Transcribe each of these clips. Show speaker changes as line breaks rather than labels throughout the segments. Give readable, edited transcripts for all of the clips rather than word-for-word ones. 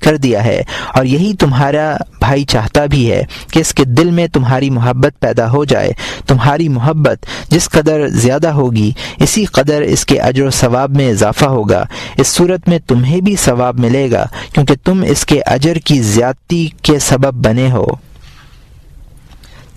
کر دیا ہے، اور یہی تمہارا بھائی چاہتا بھی ہے کہ اس کے دل میں تمہاری محبت پیدا ہو جائے۔ تمہاری محبت جس قدر زیادہ ہوگی اسی قدر اس کے اجر و ثواب میں اضافہ ہوگا۔ اس صورت میں تمہیں بھی ثواب ملے گا کیونکہ تم اس کے اجر کی زیادتی کے سبب بنے ہو۔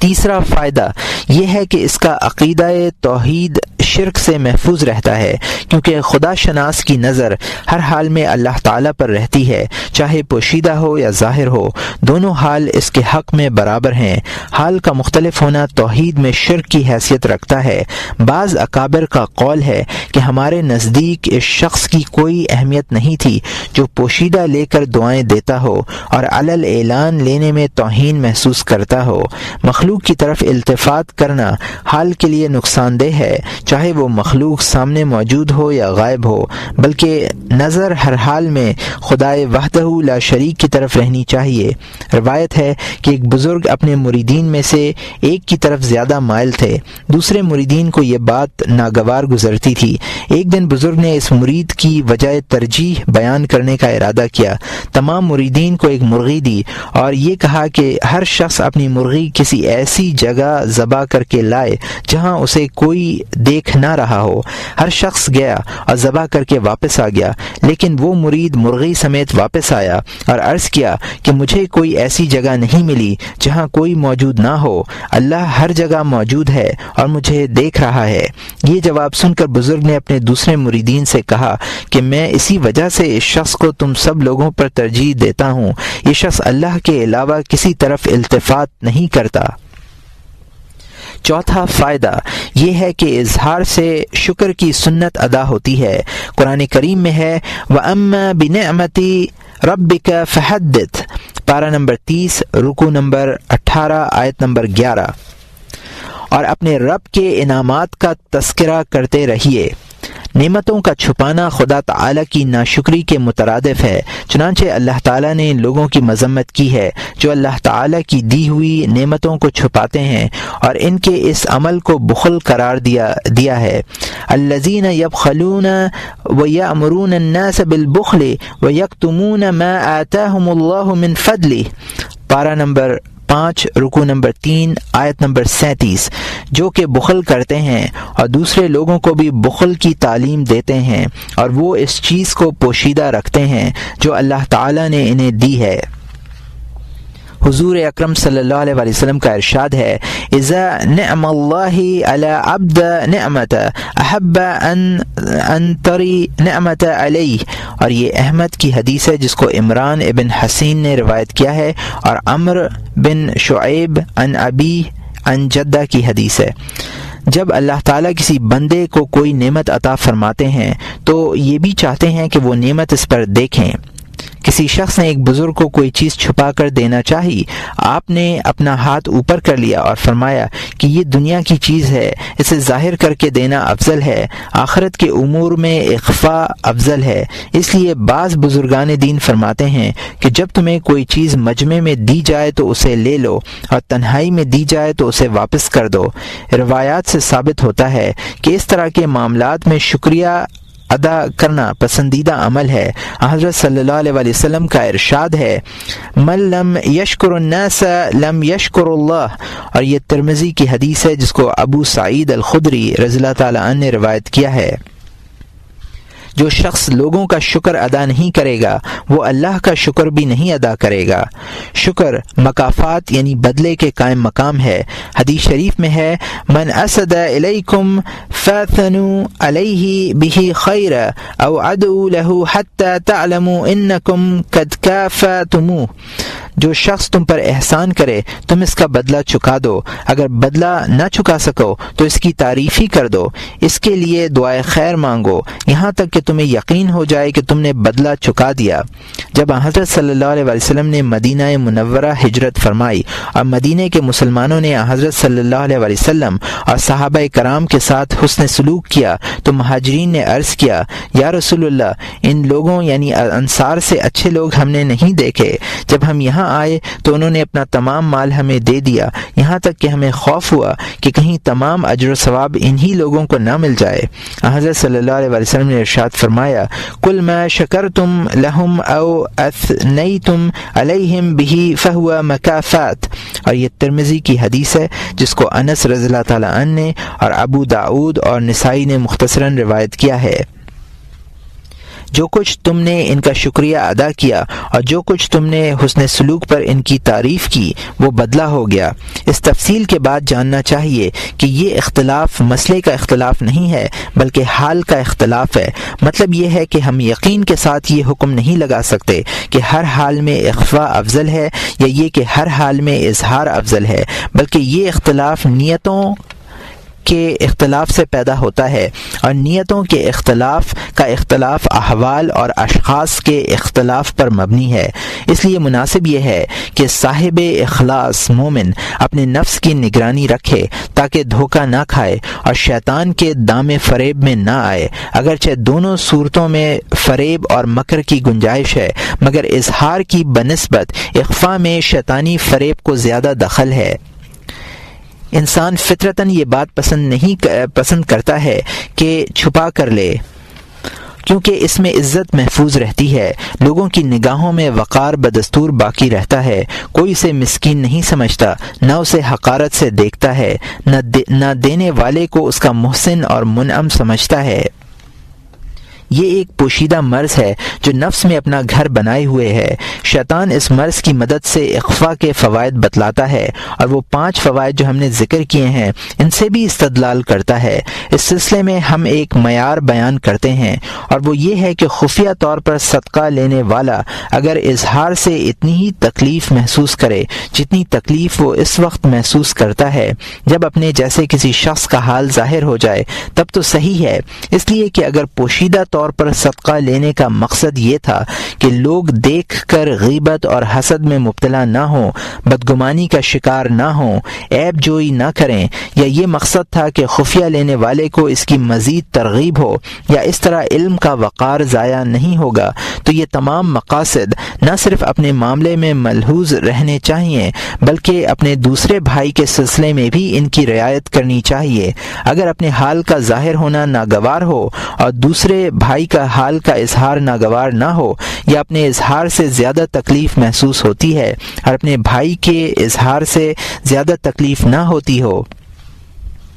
تیسرا فائدہ یہ ہے کہ اس کا عقیدہ توحید شرک سے محفوظ رہتا ہے، کیونکہ خدا شناس کی نظر ہر حال میں اللہ تعالیٰ پر رہتی ہے، چاہے پوشیدہ ہو یا ظاہر ہو، دونوں حال اس کے حق میں برابر ہیں۔ حال کا مختلف ہونا توحید میں شرک کی حیثیت رکھتا ہے۔ بعض اکابر کا قول ہے کہ ہمارے نزدیک اس شخص کی کوئی اہمیت نہیں تھی جو پوشیدہ لے کر دعائیں دیتا ہو اور علل اعلان لینے میں توہین محسوس کرتا ہو۔ مخلوق کی طرف التفات کرنا حال کے لیے نقصان دہ ہے، چاہے وہ مخلوق سامنے موجود ہو یا غائب ہو، بلکہ نظر ہر حال میں خدائے وحدہ لا شریک کی طرف رہنی چاہیے۔ روایت ہے کہ ایک بزرگ اپنے مریدین میں سے ایک کی طرف زیادہ مائل تھے، دوسرے مریدین کو یہ بات ناگوار گزرتی تھی۔ ایک دن بزرگ نے اس مرید کی وجہ ترجیح بیان کرنے کا ارادہ کیا، تمام مریدین کو ایک مرغی دی اور یہ کہا کہ ہر شخص اپنی مرغی کسی ایسی جگہ ذبح کر کے لائے جہاں اسے کوئی دیکھ نہ رہا ہو۔ ہر شخص گیا اور ذبح کر کے واپس آ گیا، لیکن وہ مرید مرغی سمیت واپس آیا اور عرض کیا کہ مجھے کوئی ایسی جگہ نہیں ملی جہاں کوئی موجود نہ ہو، اللہ ہر جگہ موجود ہے اور مجھے دیکھ رہا ہے۔ یہ جواب سن کر بزرگ نے اپنے دوسرے مریدین سے کہا کہ میں اسی وجہ سے اس شخص کو تم سب لوگوں پر ترجیح دیتا ہوں، یہ شخص اللہ کے علاوہ کسی طرف التفات نہیں کرتا۔ چوتھا فائدہ یہ ہے کہ اظہار سے شکر کی سنت ادا ہوتی ہے۔ قرآن کریم میں ہے وَأَمَّا بِنِعْمَةِ رَبِّكَ فَحَدِّثْ، پارہ نمبر 30، رکوع نمبر 18، آیت نمبر 11، اور اپنے رب کے انعامات کا تذکرہ کرتے رہیے۔ نعمتوں کا چھپانا خدا تعالیٰ کی ناشکری کے مترادف ہے، چنانچہ اللہ تعالیٰ نے ان لوگوں کی مذمت کی ہے جو اللہ تعالیٰ کی دی ہوئی نعمتوں کو چھپاتے ہیں اور ان کے اس عمل کو بخل قرار دیا ہے۔ الذین یبخلون ویأمرون الناس بالبخل ویکتمون ما آتاہم اللہ من فضلہ، پارہ نمبر 5، رکوع نمبر 3، آیت نمبر 37، جو کہ بخل کرتے ہیں اور دوسرے لوگوں کو بھی بخل کی تعلیم دیتے ہیں اور وہ اس چیز کو پوشیدہ رکھتے ہیں جو اللہ تعالیٰ نے انہیں دی ہے۔ حضور اکرم صلی اللہ علیہ وسلم کا ارشاد ہے اذا نعم اللہ علی عبد نعمت احب ان تری نعمت علیہ، اور یہ احمد کی حدیث ہے جس کو عمران ابن حسین نے روایت کیا ہے اور عمر بن شعیب عن ابی عن جدہ کی حدیث ہے۔ جب اللہ تعالیٰ کسی بندے کو کوئی نعمت عطا فرماتے ہیں تو یہ بھی چاہتے ہیں کہ وہ نعمت اس پر دیکھیں۔ کسی شخص نے ایک بزرگ کو کوئی چیز چھپا کر دینا چاہی، آپ نے اپنا ہاتھ اوپر کر لیا اور فرمایا کہ یہ دنیا کی چیز ہے، اسے ظاہر کر کے دینا افضل ہے، آخرت کے امور میں اخفاء افضل ہے۔ اس لیے بعض بزرگان دین فرماتے ہیں کہ جب تمہیں کوئی چیز مجمع میں دی جائے تو اسے لے لو اور تنہائی میں دی جائے تو اسے واپس کر دو۔ روایات سے ثابت ہوتا ہے کہ اس طرح کے معاملات میں شکریہ ادا کرنا پسندیدہ عمل ہے۔ حضرت صلی اللہ علیہ وسلم کا ارشاد ہے من لم یشکر الناس لم یشکر اللہ، اور یہ ترمذی کی حدیث ہے جس کو ابو سعید الخدری رضی اللہ تعالی عنہ نے روایت کیا ہے۔ جو شخص لوگوں کا شکر ادا نہیں کرے گا وہ اللہ کا شکر بھی نہیں ادا کرے گا۔ شکر مکافات یعنی بدلے کے قائم مقام ہے۔ حدیث شریف میں ہے من اسد الیکم فاثنوا علیہ بہ خیر او ادعوا له حتى تعلموا انکم قد کافأتموہ، جو شخص تم پر احسان کرے تم اس کا بدلہ چکا دو، اگر بدلہ نہ چکا سکو تو اس کی تعریف ہی کر دو، اس کے لیے دعائے خیر مانگو یہاں تک کہ تمہیں یقین ہو جائے کہ تم نے بدلہ چکا دیا۔ جب حضرت صلی اللہ علیہ وسلم نے مدینہ منورہ ہجرت فرمائی اور مدینہ کے مسلمانوں نے حضرت صلی اللہ علیہ وسلم اور صحابہ کرام کے ساتھ حسن سلوک کیا تو مہاجرین نے عرض کیا یا رسول اللہ، ان لوگوں یعنی انصار سے اچھے لوگ ہم نے نہیں دیکھے۔ جب ہم یہاں آئے تو انہوں نے اپنا تمام مال ہمیں دے دیا، یہاں تک کہ ہمیں خوف ہوا کہ کہیں تمام اجر و ثواب انہی لوگوں کو نہ مل جائے۔ حضرت صلی اللہ علیہ وسلم نے ارشاد فرمایا، کل ما شکرتم لہم او اثنیتم علیہم بہ فہو مکافات، اور یہ ترمذی کی حدیث ہے جس کو انس رضی اللہ تعالیٰ عنہ نے اور ابو داؤد اور نسائی نے مختصراً روایت کیا ہے۔ جو کچھ تم نے ان کا شکریہ ادا کیا اور جو کچھ تم نے حسن سلوک پر ان کی تعریف کی وہ بدلہ ہو گیا۔ اس تفصیل کے بعد جاننا چاہیے کہ یہ اختلاف مسئلے کا اختلاف نہیں ہے بلکہ حال کا اختلاف ہے۔ مطلب یہ ہے کہ ہم یقین کے ساتھ یہ حکم نہیں لگا سکتے کہ ہر حال میں اخفاء افضل ہے یا یہ کہ ہر حال میں اظہار افضل ہے، بلکہ یہ اختلاف نیتوں کے اختلاف سے پیدا ہوتا ہے، اور نیتوں کے اختلاف کا اختلاف احوال اور اشخاص کے اختلاف پر مبنی ہے۔ اس لیے مناسب یہ ہے کہ صاحب اخلاص مومن اپنے نفس کی نگرانی رکھے تاکہ دھوکہ نہ کھائے اور شیطان کے دام فریب میں نہ آئے۔ اگرچہ دونوں صورتوں میں فریب اور مکر کی گنجائش ہے، مگر اظہار کی بنسبت اخفاء میں شیطانی فریب کو زیادہ دخل ہے۔ انسان فطرتاً یہ بات پسند کرتا ہے کہ چھپا کر لے، کیونکہ اس میں عزت محفوظ رہتی ہے، لوگوں کی نگاہوں میں وقار بدستور باقی رہتا ہے، کوئی اسے مسکین نہیں سمجھتا، نہ اسے حقارت سے دیکھتا ہے، نہ دینے والے کو اس کا محسن اور منعم سمجھتا ہے۔ یہ ایک پوشیدہ مرض ہے جو نفس میں اپنا گھر بنائے ہوئے ہے۔ شیطان اس مرض کی مدد سے اخفاء کے فوائد بتلاتا ہے، اور وہ 5 فوائد جو ہم نے ذکر کیے ہیں ان سے بھی استدلال کرتا ہے۔ اس سلسلے میں ہم ایک معیار بیان کرتے ہیں، اور وہ یہ ہے کہ خفیہ طور پر صدقہ لینے والا اگر اظہار سے اتنی ہی تکلیف محسوس کرے جتنی تکلیف وہ اس وقت محسوس کرتا ہے جب اپنے جیسے کسی شخص کا حال ظاہر ہو جائے تب تو صحیح ہے، اس لیے کہ اگر پوشیدہ طور پر صدقہ لینے کا مقصد یہ تھا کہ لوگ دیکھ کر غیبت اور حسد میں مبتلا نہ ہوں، بدگمانی کا شکار نہ ہوں، عیب جوئی نہ کریں، یا یہ مقصد تھا کہ خفیہ لینے والے کو اس کی مزید ترغیب ہو، یا اس طرح علم کا وقار ضائع نہیں ہوگا، تو یہ تمام مقاصد نہ صرف اپنے معاملے میں ملحوظ رہنے چاہیے بلکہ اپنے دوسرے بھائی کے سلسلے میں بھی ان کی رعایت کرنی چاہیے۔ اگر اپنے حال کا ظاہر ہونا ناگوار ہو اور دوسرے بھائی کا حال کا اظہار ناگوار نہ ہو، یا اپنے اظہار سے زیادہ تکلیف محسوس ہوتی ہے اور اپنے بھائی کے اظہار سے زیادہ تکلیف نہ ہوتی ہو،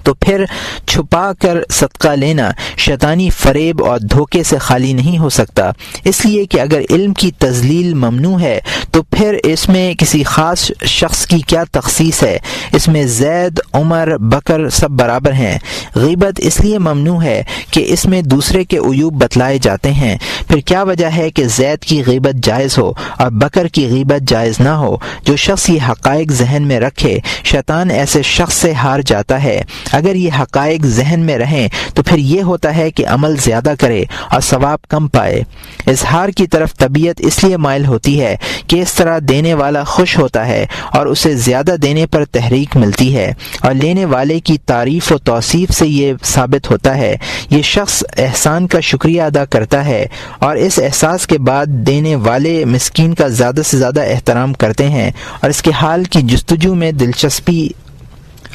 تو پھر چھپا کر صدقہ لینا شیطانی فریب اور دھوکے سے خالی نہیں ہو سکتا، اس لیے کہ اگر علم کی تذلیل ممنوع ہے تو پھر اس میں کسی خاص شخص کی کیا تخصیص ہے؟ اس میں زید، عمر، بکر سب برابر ہیں۔ غیبت اس لیے ممنوع ہے کہ اس میں دوسرے کے عیوب بتلائے جاتے ہیں، پھر کیا وجہ ہے کہ زید کی غیبت جائز ہو اور بکر کی غیبت جائز نہ ہو؟ جو شخص یہ حقائق ذہن میں رکھے شیطان ایسے شخص سے ہار جاتا ہے۔ اگر یہ حقائق ذہن میں رہیں تو پھر یہ ہوتا ہے کہ عمل زیادہ کرے اور ثواب کم پائے۔ اظہار کی طرف طبیعت اس لیے مائل ہوتی ہے کہ اس طرح دینے والا خوش ہوتا ہے اور اسے زیادہ دینے پر تحریک ملتی ہے، اور لینے والے کی تعریف و توصیف سے یہ ثابت ہوتا ہے یہ شخص احسان کا شکریہ ادا کرتا ہے، اور اس احساس کے بعد دینے والے مسکین کا زیادہ سے زیادہ احترام کرتے ہیں اور اس کے حال کی جستجو میں دلچسپی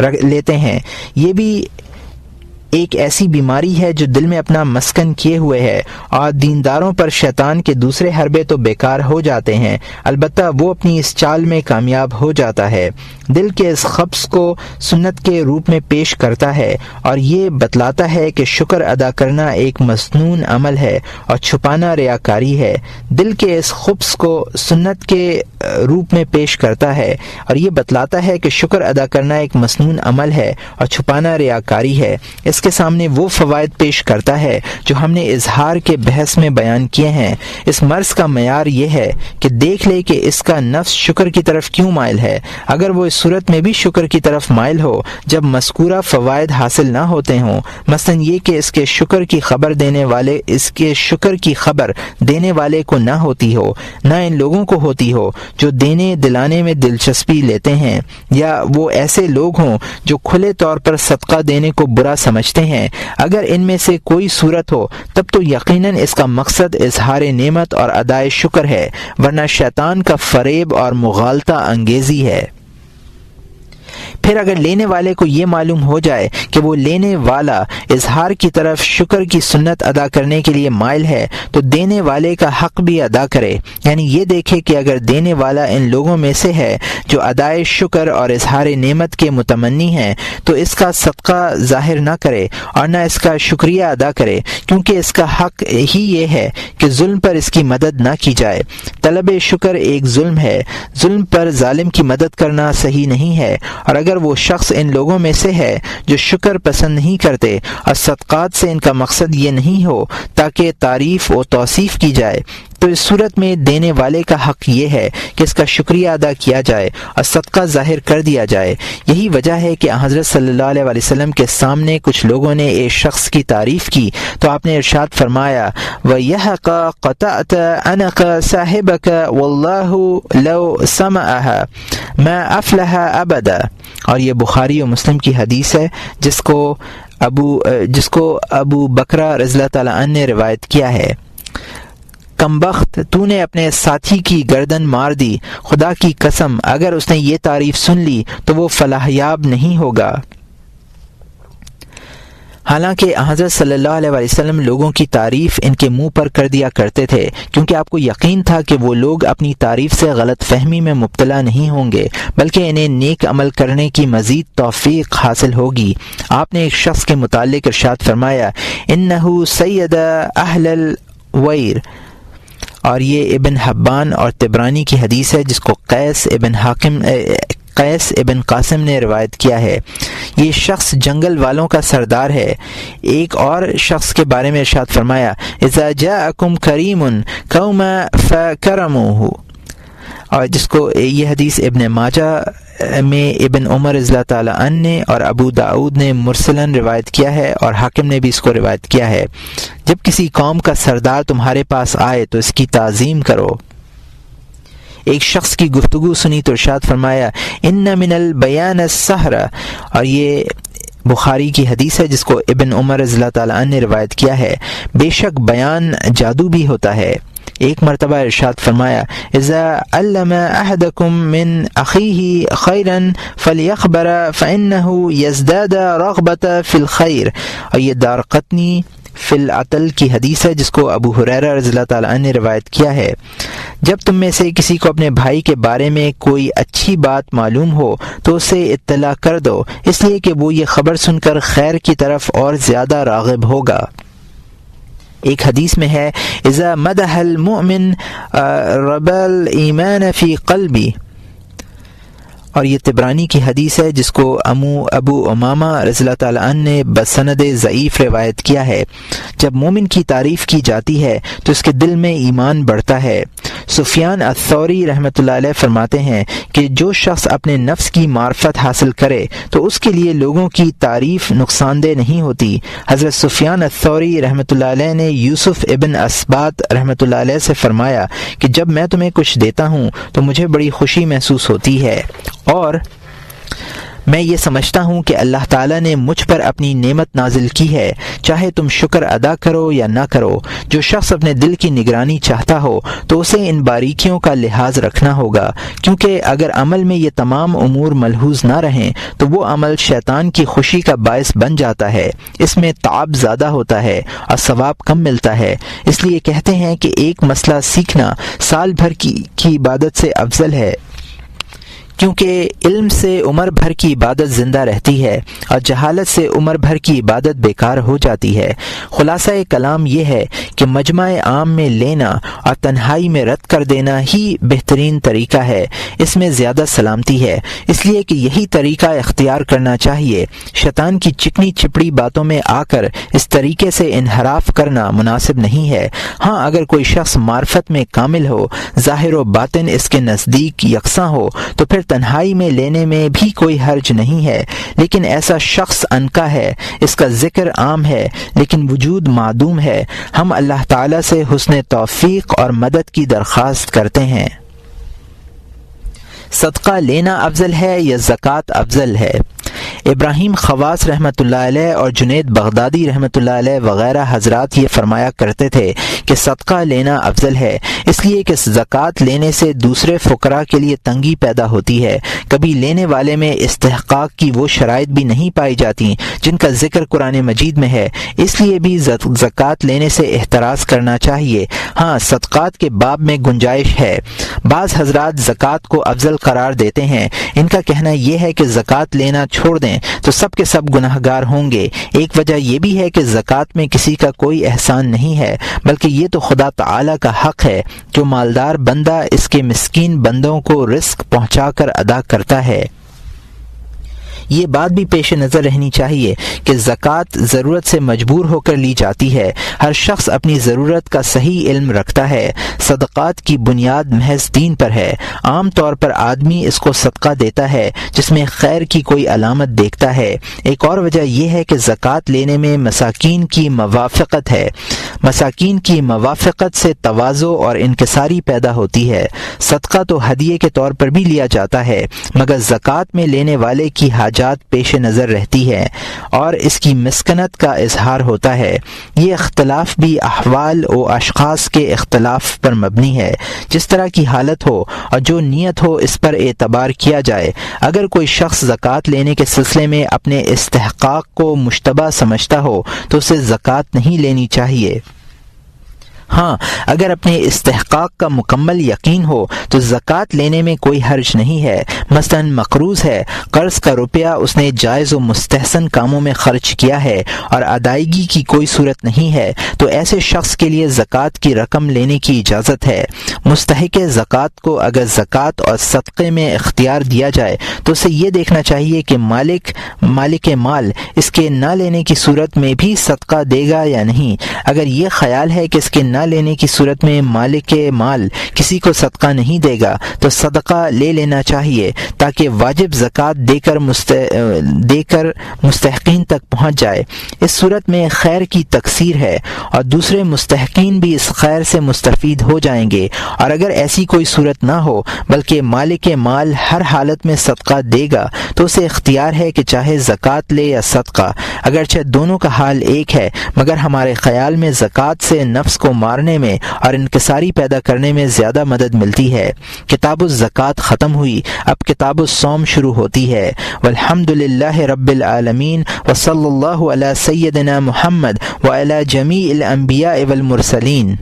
لیتے ہیں۔ یہ بھی ایک ایسی بیماری ہے جو دل میں اپنا مسکن کیے ہوئے ہے، اور دینداروں پر شیطان کے دوسرے حربے تو بیکار ہو جاتے ہیں، البتہ وہ اپنی اس چال میں کامیاب ہو جاتا ہے۔ دل کے اس خبص کو سنت کے روپ میں پیش کرتا ہے اور یہ بتلاتا ہے کہ شکر ادا کرنا ایک مسنون عمل ہے اور چھپانا ریاکاری ہے۔ دل کے اس خبص کو سنت کے روپ میں پیش کرتا ہے اور یہ بتلاتا ہے کہ شکر ادا کرنا ایک مسنون عمل ہے اور چھپانا ریاکاری ہے۔ اس کے سامنے وہ فوائد پیش کرتا ہے جو ہم نے اظہار کے بحث میں بیان کیے ہیں۔ اس مرض کا معیار یہ ہے کہ دیکھ لے کہ اس کا نفس شکر کی طرف کیوں مائل ہے۔ اگر وہ اس صورت میں بھی شکر کی طرف مائل ہو جب مذکورہ فوائد حاصل نہ ہوتے ہوں، مثلا یہ کہ اس کے شکر کی خبر دینے والے کو نہ ہوتی ہو، نہ ان لوگوں کو ہوتی ہو جو دینے دلانے میں دلچسپی لیتے ہیں، یا وہ ایسے لوگ ہوں جو کھلے طور پر صدقہ دینے کو برا سمجھتے سمجھتے ہیں۔ اگر ان میں سے کوئی صورت ہو تب تو یقیناً اس کا مقصد اظہار نعمت اور ادائے شکر ہے، ورنہ شیطان کا فریب اور مغالطہ انگیزی ہے۔ پھر اگر لینے والے کو یہ معلوم ہو جائے کہ وہ لینے والا اظہار کی طرف شکر کی سنت ادا کرنے کے لیے مائل ہے تو دینے والے کا حق بھی ادا کرے، یعنی یہ دیکھے کہ اگر دینے والا ان لوگوں میں سے ہے جو ادائے شکر اور اظہار نعمت کے متمنی ہیں تو اس کا صدقہ ظاہر نہ کرے اور نہ اس کا شکریہ ادا کرے، کیونکہ اس کا حق ہی یہ ہے کہ ظلم پر اس کی مدد نہ کی جائے۔ طلب شکر ایک ظلم ہے، ظلم پر ظالم کی مدد کرنا صحیح نہیں ہے، اور اگر وہ شخص ان لوگوں میں سے ہے جو شکر پسند نہیں کرتے اور صدقات سے ان کا مقصد یہ نہیں ہو تاکہ تعریف و توصیف کی جائے، تو اس صورت میں دینے والے کا حق یہ ہے کہ اس کا شکریہ ادا کیا جائے اور صدقہ ظاہر کر دیا جائے۔ یہی وجہ ہے کہ حضرت صلی اللہ علیہ وسلم کے سامنے کچھ لوگوں نے ایک شخص کی تعریف کی تو آپ نے ارشاد فرمایا وَيَحَقَ قَطَعْتَ عَنَقَ صَاحِبَكَ وَاللَّهُ لَوْ سَمَعَهَا مَا أَفْلَحَ أَبَدًا، اور یہ بخاری و مسلم کی حدیث ہے جس کو ابو بکرہ رضی اللہ تعالیٰ عنہ نے روایت کیا ہے۔ کمبخت، تو نے اپنے ساتھی کی گردن مار دی، خدا کی قسم اگر اس نے یہ تعریف سن لی تو وہ فلاح یاب نہیں ہوگا۔ حالانکہ حضرت صلی اللہ علیہ وسلم لوگوں کی تعریف ان کے منہ پر کر دیا کرتے تھے، کیونکہ آپ کو یقین تھا کہ وہ لوگ اپنی تعریف سے غلط فہمی میں مبتلا نہیں ہوں گے بلکہ انہیں نیک عمل کرنے کی مزید توفیق حاصل ہوگی۔ آپ نے ایک شخص کے متعلق ارشاد فرمایا انہو سید اہل الویر، اور یہ ابن حبان اور طبرانی کی حدیث ہے جس کو قیس ابن قاسم نے روایت کیا ہے۔ یہ شخص جنگل والوں کا سردار ہے۔ ایک اور شخص کے بارے میں ارشاد فرمایا اذا جاءکم کریم قوم فکرموہ، اور جس کو یہ حدیث ابن ماجہ میں ابن عمر رضی اللہ تعالیٰ عنہ نے اور ابو داؤد نے مرسلن روایت کیا ہے اور حاکم نے بھی اس کو روایت کیا ہے، جب کسی قوم کا سردار تمہارے پاس آئے تو اس کی تعظیم کرو۔ ایک شخص کی گفتگو سنی تو ارشاد فرمایا ان من البیان السحر، اور یہ بخاری کی حدیث ہے جس کو ابن عمر رضی اللہ تعالیٰ عنہ نے روایت کیا ہے، بے شک بیان جادو بھی ہوتا ہے۔ ایک مرتبہ ارشاد فرمایا اذا علم احدکم من اخیہ خیرا فلیخبر فانہ یزداد رغبۃ فی الخیر، اور یہ دارقطنی فی العتل کی حدیث ہے جس کو ابو ہریرہ رضی اللہ تعالیٰ عنہ نے روایت کیا ہے۔ جب تم میں سے کسی کو اپنے بھائی کے بارے میں کوئی اچھی بات معلوم ہو تو اسے اطلاع کر دو، اس لیے کہ وہ یہ خبر سن کر خیر کی طرف اور زیادہ راغب ہوگا۔ ایک حدیث میں ہے اذا مدح المؤمن رب الایمان فی قلبی، اور یہ طبرانی کی حدیث ہے جس کو ابو امامہ رضی اللہ تعالیٰ عنہ نے بسند ضعیف روایت کیا ہے۔ جب مومن کی تعریف کی جاتی ہے تو اس کے دل میں ایمان بڑھتا ہے۔ سفیان الثوری رحمۃ اللہ علیہ فرماتے ہیں کہ جو شخص اپنے نفس کی معرفت حاصل کرے تو اس کے لیے لوگوں کی تعریف نقصان دہ نہیں ہوتی۔ حضرت سفیان الثوری رحمۃ اللہ علیہ نے یوسف ابن اسبات رحمۃ اللہ علیہ سے فرمایا کہ جب میں تمہیں کچھ دیتا ہوں تو مجھے بڑی خوشی محسوس ہوتی ہے، اور میں یہ سمجھتا ہوں کہ اللہ تعالیٰ نے مجھ پر اپنی نعمت نازل کی ہے، چاہے تم شکر ادا کرو یا نہ کرو۔ جو شخص اپنے دل کی نگرانی چاہتا ہو تو اسے ان باریکیوں کا لحاظ رکھنا ہوگا، کیونکہ اگر عمل میں یہ تمام امور ملحوظ نہ رہیں تو وہ عمل شیطان کی خوشی کا باعث بن جاتا ہے، اس میں تعب زیادہ ہوتا ہے اور ثواب کم ملتا ہے۔ اس لیے کہتے ہیں کہ ایک مسئلہ سیکھنا سال بھر کی عبادت سے افضل ہے، کیونکہ علم سے عمر بھر کی عبادت زندہ رہتی ہے اور جہالت سے عمر بھر کی عبادت بیکار ہو جاتی ہے۔ خلاصہ کلام یہ ہے کہ مجمع عام میں لینا اور تنہائی میں رد کر دینا ہی بہترین طریقہ ہے، اس میں زیادہ سلامتی ہے، اس لیے کہ یہی طریقہ اختیار کرنا چاہیے۔ شیطان کی چکنی چپڑی باتوں میں آ کر اس طریقے سے انحراف کرنا مناسب نہیں ہے۔ ہاں اگر کوئی شخص معرفت میں کامل ہو، ظاہر و باطن اس کے نزدیک یکساں ہو تو پھر تنہائی میں لینے میں بھی کوئی حرج نہیں ہے، لیکن ایسا شخص انکا ہے، اس کا ذکر عام ہے لیکن وجود معدوم ہے۔ ہم اللہ تعالیٰ سے حسن توفیق اور مدد کی درخواست کرتے ہیں۔ صدقہ لینا افضل ہے یا زکوٰۃ افضل ہے؟ ابراہیم خواص رحمۃ اللہ علیہ اور جنید بغدادی رحمۃ اللہ علیہ وغیرہ حضرات یہ فرمایا کرتے تھے کہ صدقہ لینا افضل ہے، اس لیے کہ زکوٰۃ لینے سے دوسرے فقراء کے لیے تنگی پیدا ہوتی ہے۔ کبھی لینے والے میں استحقاق کی وہ شرائط بھی نہیں پائی جاتی جن کا ذکر قرآن مجید میں ہے، اس لیے بھی زکوٰۃ لینے سے احتراز کرنا چاہیے۔ ہاں، صدقات کے باب میں گنجائش ہے۔ بعض حضرات زکوٰۃ کو افضل قرار دیتے ہیں۔ ان کا کہنا یہ ہے کہ زکوٰۃ لینا چھوڑ دیں تو سب کے سب گناہ گار ہوں گے۔ ایک وجہ یہ بھی ہے کہ زکوٰۃ میں کسی کا کوئی احسان نہیں ہے، بلکہ یہ تو خدا تعالی کا حق ہے، جو مالدار بندہ اس کے مسکین بندوں کو رزق پہنچا کر ادا کرتا ہے۔ یہ بات بھی پیش نظر رہنی چاہیے کہ زکوٰۃ ضرورت سے مجبور ہو کر لی جاتی ہے۔ ہر شخص اپنی ضرورت کا صحیح علم رکھتا ہے۔ صدقات کی بنیاد محض دین پر ہے۔ عام طور پر آدمی اس کو صدقہ دیتا ہے جس میں خیر کی کوئی علامت دیکھتا ہے۔ ایک اور وجہ یہ ہے کہ زکوٰۃ لینے میں مساکین کی موافقت ہے۔ مساکین کی موافقت سے تواضع اور انکساری پیدا ہوتی ہے۔ صدقہ تو ہدیے کے طور پر بھی لیا جاتا ہے، مگر زکوٰۃ میں لینے والے کی حاجات پیش نظر رہتی ہے اور اس کی مسکنت کا اظہار ہوتا ہے۔ یہ اختلاف بھی احوال و اشخاص کے اختلاف پر مبنی ہے۔ جس طرح کی حالت ہو اور جو نیت ہو اس پر اعتبار کیا جائے۔ اگر کوئی شخص زکوٰۃ لینے کے سلسلے میں اپنے استحقاق کو مشتبہ سمجھتا ہو تو اسے زکوٰۃ نہیں لینی چاہیے۔ ہاں، اگر اپنے استحقاق کا مکمل یقین ہو تو زکوٰۃ لینے میں کوئی حرج نہیں ہے۔ مثلا مقروض ہے، قرض کا روپیہ اس نے جائز و مستحسن کاموں میں خرچ کیا ہے اور ادائیگی کی کوئی صورت نہیں ہے، تو ایسے شخص کے لیے زکوٰۃ کی رقم لینے کی اجازت ہے۔ مستحق زکوٰۃ کو اگر زکوٰۃ اور صدقے میں اختیار دیا جائے تو اسے یہ دیکھنا چاہیے کہ مالک مال اس کے نہ لینے کی صورت میں بھی صدقہ دے گا یا نہیں۔ اگر یہ خیال ہے کہ اس کے نہ لینے کی صورت میں مالک مال کسی کو صدقہ نہیں دے گا تو صدقہ لے لینا چاہیے تاکہ واجب زکوٰۃ دے کر مستحقین تک پہنچ جائے۔ اس صورت میں خیر کی تکثیر ہے اور دوسرے مستحقین بھی اس خیر سے مستفید ہو جائیں گے۔ اور اگر ایسی کوئی صورت نہ ہو بلکہ مالک مال ہر حالت میں صدقہ دے گا تو اسے اختیار ہے کہ چاہے زکوٰۃ لے یا صدقہ، اگرچہ دونوں کا حال ایک ہے، مگر ہمارے خیال میں زکوٰۃ سے نفس کو مارنے میں اور انکساری پیدا کرنے میں زیادہ مدد ملتی ہے۔ کتاب الزکوٰۃ ختم ہوئی، اب کتاب الصوم شروع ہوتی ہے۔ والحمد للہ رب العالمین وصلی اللہ علی سیدنا محمد وعلی جمیع الانبیاء والمرسلین۔